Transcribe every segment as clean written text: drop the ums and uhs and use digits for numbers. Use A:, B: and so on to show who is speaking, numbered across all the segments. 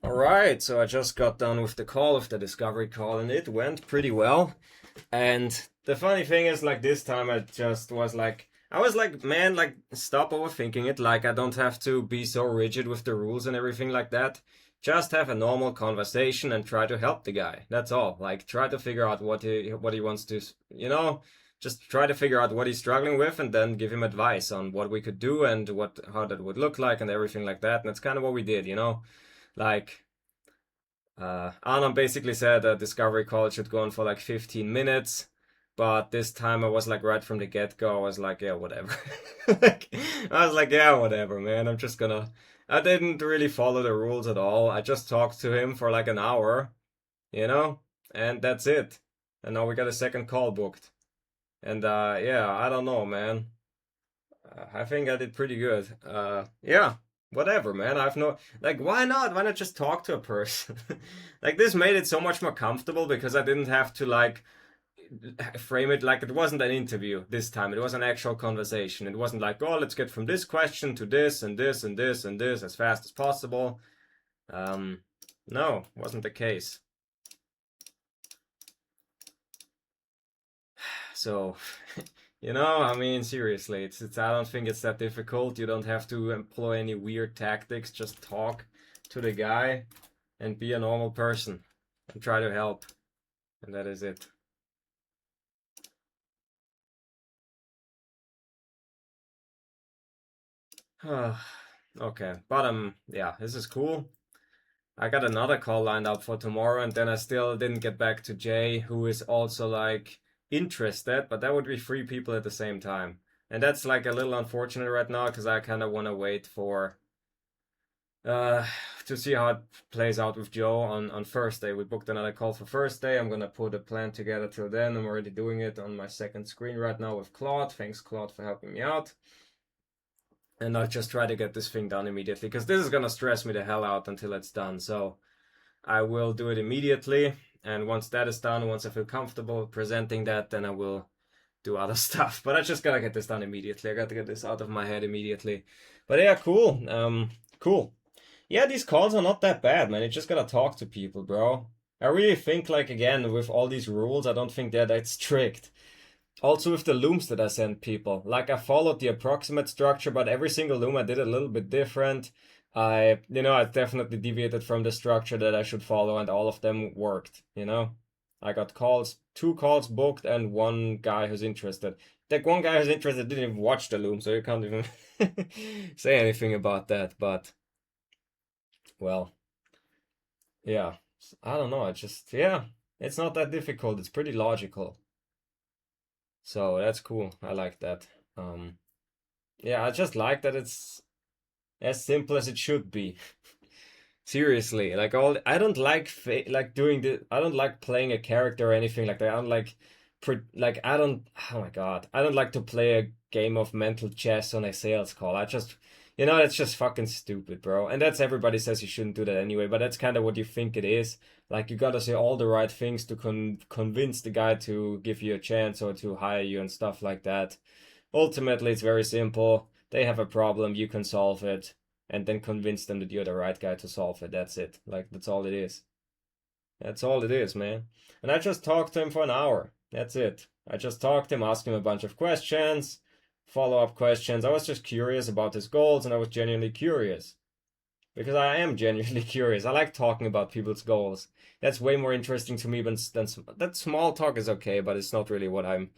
A: Alright, so I just got done with the call, with the discovery call, and it went pretty well. And the funny thing is, like, this time I just was like, I was like, man, like, stop overthinking it. Like, I don't have to be so rigid with the rules and everything like that. Just have a normal conversation and try to help the guy. That's all. Like, try to figure out what he wants to, just try to figure out what he's struggling with, and then give him advice on what we could do and what how that would look like and everything like that. And that's kind of what we did. Like, Anand basically said a discovery call should go on for like 15 minutes, but this time I was like right from the get go, I was like, yeah, whatever. Like, I was like, yeah, whatever, man. I'm just gonna. I didn't really follow the rules at all. I just talked to him for like an hour, you know, and that's it. And now we got a second call booked. And yeah, I don't know, man. I think I did pretty good. Yeah, whatever, man. I've no like, why not? Why not just talk to a person? Like, this made it so much more comfortable because I didn't have to like frame it like it wasn't an interview this time. It was an actual conversation. It wasn't like, oh, let's get from this question to this and this and this and this as fast as possible. Um, no, wasn't the case. So, I mean, seriously, it's I don't think it's that difficult. You don't have to employ any weird tactics. Just talk to the guy and be a normal person and try to help. And that is it. Okay, but yeah, this is cool. I got another call lined up for tomorrow, and then I still didn't get back to Jay, who is also like interested, but that would be three people at the same time. And that's like a little unfortunate right now because I kind of want to wait for uh to see how it plays out with Joe on Thursday. We booked another call for Thursday. I'm gonna put a plan together till then. I'm already doing it on my second screen right now with Claude. Thanks, Claude, for helping me out. And I'll just try to get this thing done immediately because this is gonna stress me the hell out until it's done. So I will do it immediately. And once that is done, once I feel comfortable presenting that, then I will do other stuff. But I just gotta get this done immediately. I gotta get this out of my head immediately. But yeah, cool. Cool. Yeah, these calls are not that bad, man. You just gotta talk to people, bro. I really think, like, again, with all these rules, I don't think they're that strict. Also with the looms that I sent people. Like, I followed the approximate structure, but every single loom I did a little bit different. I definitely deviated from the structure that I should follow, and all of them worked. I got two calls booked, and one guy who's interested. That one guy who's interested didn't even watch the loom, so you can't even say anything about that. But, well, yeah. I don't know. Yeah, it's not that difficult. It's pretty logical. So that's cool. I like that. Um, yeah, I just like that it's as simple as it should be. Seriously, like I don't like like doing the I don't like playing a character or anything like that. I don't like like I don't oh my God. I don't like to play a game of mental chess on a sales call. That's just fucking stupid, bro. And that's everybody says you shouldn't do that anyway, but that's kind of what you think it is. Like, you gotta say all the right things to convince the guy to give you a chance or to hire you and stuff like that. Ultimately, it's very simple. They have a problem, you can solve it, and then convince them that you're the right guy to solve it. That's it. Like, that's all it is. That's all it is, man. And I just talked to him for an hour. That's it. I just talked to him, asked him a bunch of questions, follow up questions. I was just curious about his goals, and I was genuinely curious because I am genuinely curious. I like talking about people's goals. That's way more interesting to me than that. Small talk is okay, but it's not really what I'm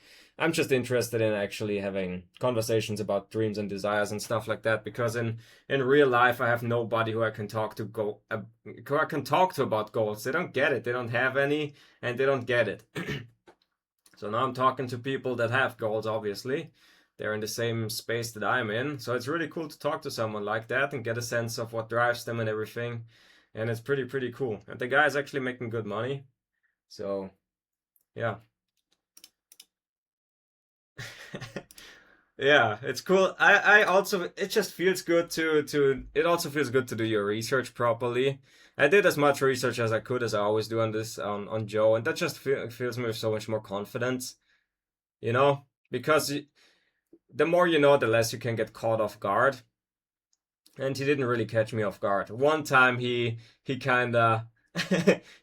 A: just interested in actually having conversations about dreams and desires and stuff like that. Because in real life, I have nobody who I can talk to who I can talk to about goals. They don't get it. They don't have any, and they don't get it. So now I'm talking to people that have goals, obviously. They're in the same space that I'm in. So it's really cool to talk to someone like that and get a sense of what drives them and everything. And it's pretty cool. And the guy is actually making good money. So, yeah. Yeah, it's cool. I also it just feels good to it also feels good to do your research properly. I did as much research as I could, as I always do on this on Joe, and that just fills me with so much more confidence, you know? Because the more you know, the less you can get caught off guard. and he didn't really catch me off guard. One time he kind of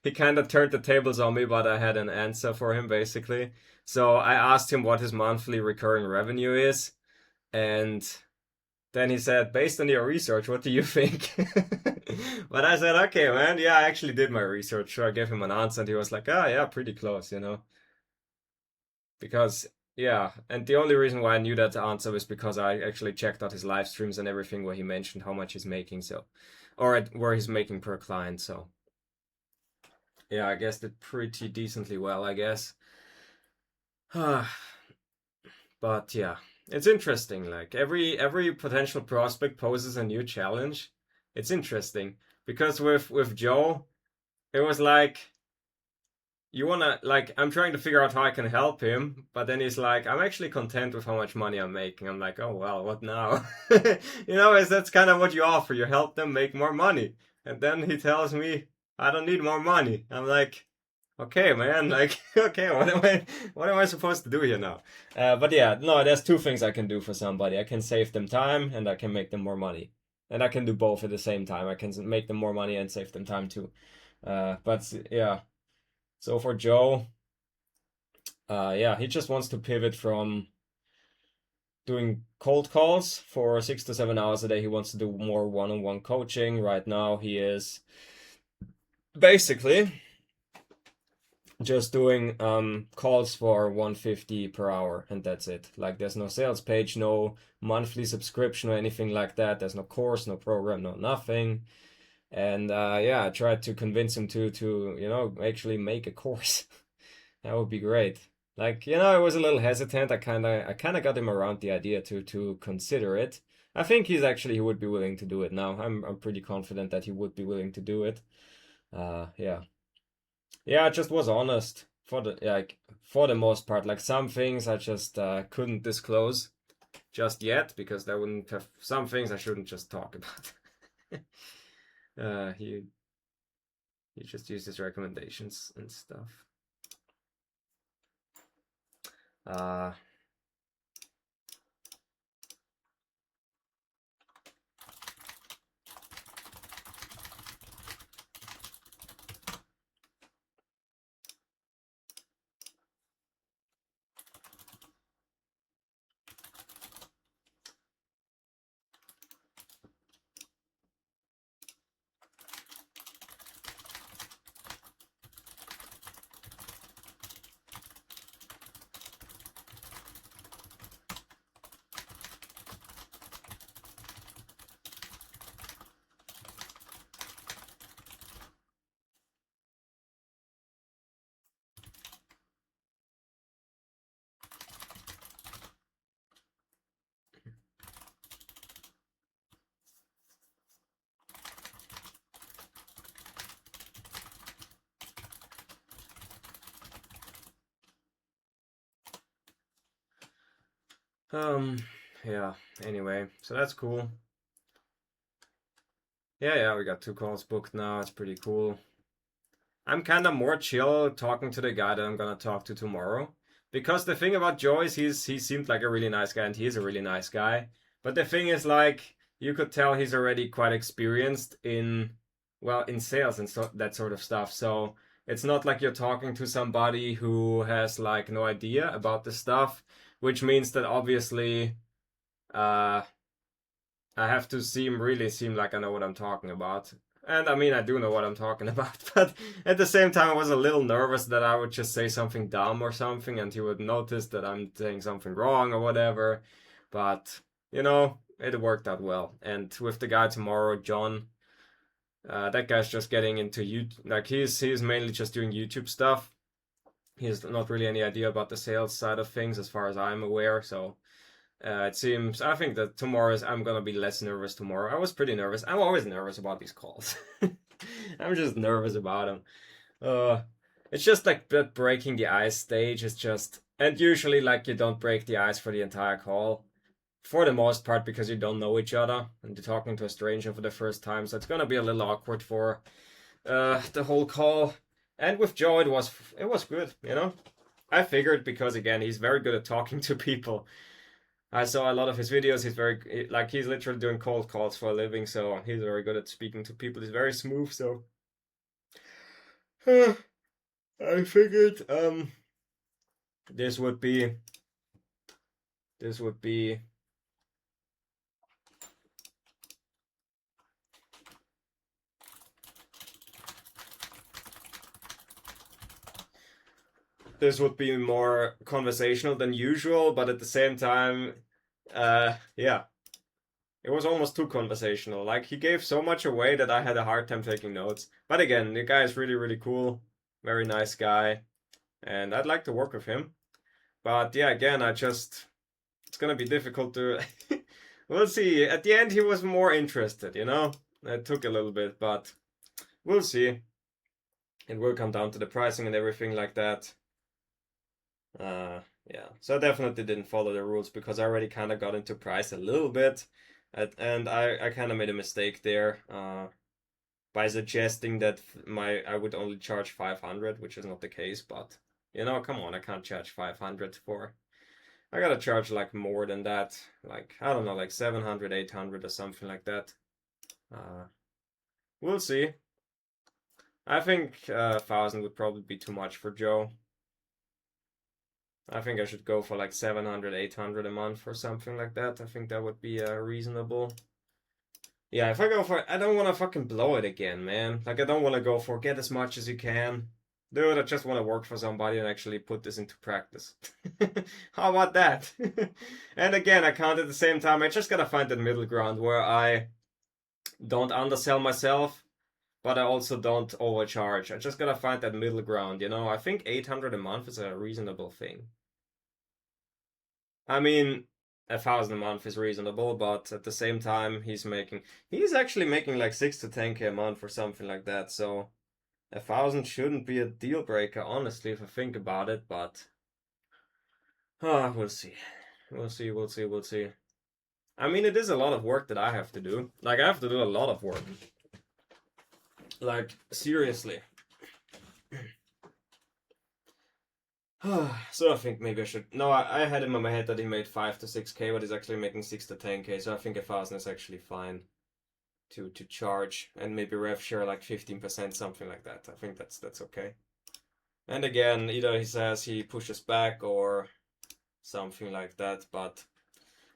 A: he kind of turned the tables on me, but I had an answer for him basically. So I asked him what his monthly recurring revenue is, and then he said, based on your research, what do you think? But I said, okay, man, yeah, I actually did my research. So I gave him an answer, and he was like, ah, yeah, pretty close, you know? Because, yeah, and the only reason why I knew that answer was because I actually checked out his live streams and everything where he mentioned how much he's making, so, where he's making per client, so. Yeah, I guessed it pretty decently well, I guess. But yeah, it's interesting. Like every potential prospect poses a new challenge. It's interesting because with Joe, it was like you wanna like I'm trying to figure out how I can help him, but then he's like, I'm actually content with how much money I'm making. I'm like, oh well, what now? You know, is that's kind of what you offer. You help them make more money, and then he tells me I don't need more money. I'm like, okay, man, like, okay, what am I supposed to do here now? But yeah, no, there's two things I can do for somebody. I can save them time, and I can make them more money, and I can do both at the same time. I can make them more money and save them time too. But yeah, so for Joe, yeah, he just wants to pivot from doing cold calls for 6 to 7 hours a day. He wants to do more one-on-one coaching. Right now, he is basically just doing calls for 150 per hour, and that's it. Like there's no sales page, no monthly subscription or anything like that. There's no course, no program, no nothing. And yeah, I tried to convince him to actually make a course. That would be great. Like, I was a little hesitant. I kind of got him around the idea to consider it. I think he would be willing to do it now. I'm pretty confident that he would be willing to do it. Yeah. Yeah, I just was honest for the most part. Like some things I just couldn't disclose just yet because there wouldn't have some things I shouldn't just talk about. He just used his recommendations and stuff. Uh um yeah, anyway, so that's cool. Yeah, we got 2 calls booked now. It's pretty cool. I'm kind of more chill talking to the guy that I'm gonna talk to tomorrow. Because the thing about Joe is he seemed like a really nice guy and he is a really nice guy. But the thing is like you could tell he's already quite experienced in sales and that sort of stuff. So it's not like you're talking to somebody who has like no idea about the stuff, which means that obviously uh I have to really seem like I know what I'm talking about. And I mean, I do know what I'm talking about, but at the same time, I was a little nervous that I would just say something dumb or something and he would notice that I'm saying something wrong or whatever. But, it worked out well. And with the guy tomorrow, John, that guy's just getting into YouTube. Like, he's mainly just doing YouTube stuff. He has not really any idea about the sales side of things as far as I'm aware, so I think that I'm gonna be less nervous tomorrow. I was pretty nervous. I'm always nervous about these calls. I'm just nervous about them. Uh, it's just like that breaking the ice stage is just, and usually like you don't break the ice for the entire call, for the most part because you don't know each other and you're talking to a stranger for the first time. So it's gonna be a little awkward for the whole call. And with Joe, it was good. I figured because again he's very good at talking to people I saw a lot of his videos. He's like he's literally doing cold calls for a living, so he's very good at speaking to people. He's very smooth, so I figured this would be this would be this would be more conversational than usual, but at the same time, yeah, it was almost too conversational. Like he gave so much away that I had a hard time taking notes. But again, the guy is really, really cool, very nice guy, and I'd like to work with him. But yeah, again, it's gonna be difficult to. We'll see. At the end, he was more interested, you know? It took a little bit, but we'll see. It will come down to the pricing and everything like that. Yeah, so I definitely didn't follow the rules because I already kind of got into price a little bit, and I kind of made a mistake there by suggesting that I would only charge 500, which is not the case. But you know, come on, I can't charge 500 for. I gotta charge like more than that, like I don't know, like 700, 800 or something like that. Uh, we'll see. I think 1,000 would probably be too much for Joe. I think I should go for like 700, 800 a month or something like that. I think that would be reasonable. Yeah, if I go for it, I don't want to fucking blow it again, man. Like, I don't want to go for get as much as you can. Dude, I just want to work for somebody and actually put this into practice. How about that? And again, I can't at the same time. I just gotta find that middle ground where I don't undersell myself, but I also don't overcharge. I just gotta find that middle ground, you know? I think 800 a month is a reasonable thing. I mean, 1,000 a month is reasonable, but at the same time, he's actually making like 6 to 10K a month or something like that. So 1,000 shouldn't be a deal breaker, honestly, if I think about it. But we'll see, we'll see. I mean, it is a lot of work that I have to do. Like I have to do a lot of work. Like seriously. So I think maybe I should. No, I had him in my head that he made 5 to 6K, but he's actually making 6 to 10K. So I think 1,000 is actually fine to charge, and maybe rev share like 15%, something like that. I think that's okay. And again, either he says he pushes back or something like that. But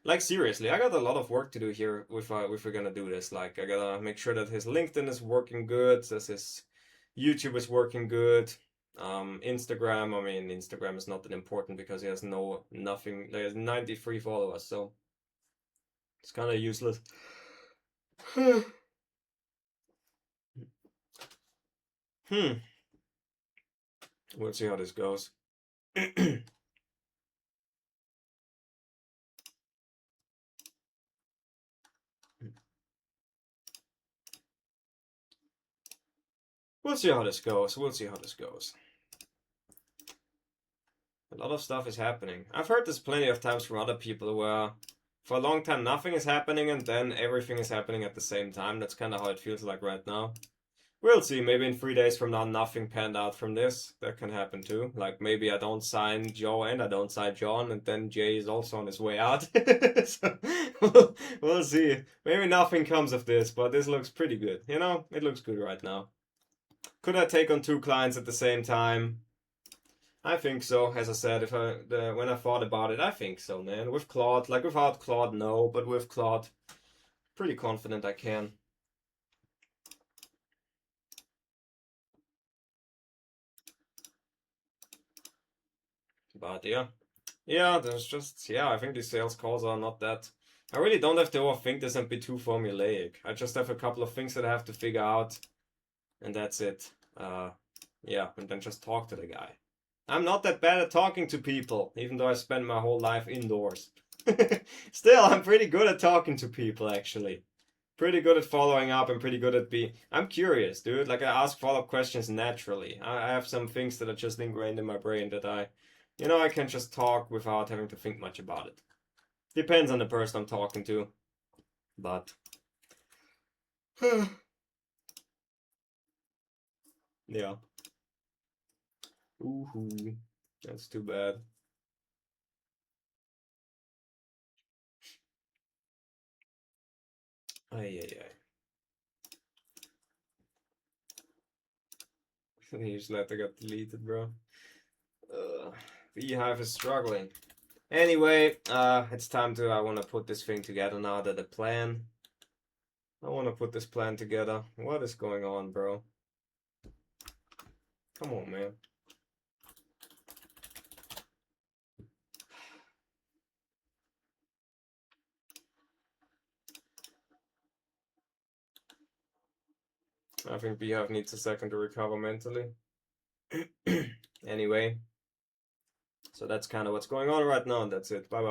A: like seriously, I got a lot of work to do here if we're gonna do this. Like I gotta make sure that his LinkedIn is working good, that his YouTube is working good. Instagram, I mean, Instagram is not that important because he has nothing. He has 93 followers, so it's kind of useless. Hmm. We'll see how this goes. We'll see how this goes. We'll see how this goes. A lot of stuff is happening. I've heard this plenty of times from other people where for a long time nothing is happening and then everything is happening at the same time. That's kind of how it feels like right now. We'll see. Maybe in 3 days from now, nothing panned out from this. That can happen too. Like maybe I don't sign Joe and I don't sign John, and then Jay is also on his way out. So we'll see. Maybe nothing comes of this, but this looks pretty good. You know, it looks good right now. Could I take on 2 clients at the same time? I think so. As I said, when I thought about it, I think so, man. With Claude, like without Claude, no, but with Claude, pretty confident I can. But yeah, I think these sales calls are not that. I really don't have to overthink this and be too formulaic. I just have a couple of things that I have to figure out, and that's it. Yeah, and then just talk to the guy. I'm not that bad at talking to people, even though I spend my whole life indoors. Still, I'm pretty good at talking to people, actually. Pretty good at following up and pretty good at being. I'm curious, dude. Like, I ask follow up questions naturally. I have some things that are just ingrained in my brain that I can just talk without having to think much about it. Depends on the person I'm talking to. But. Yeah. Ooh, that's too bad. Ay, ay, ay. The newsletter got deleted, bro. Beehive is struggling. Anyway, it's time to, I want to put this thing together now that the plan. I want to put this plan together. What is going on, bro? Come on, man. I think Beehive needs a second to recover mentally. Anyway, so that's kind of what's going on right now, and that's it. Bye bye.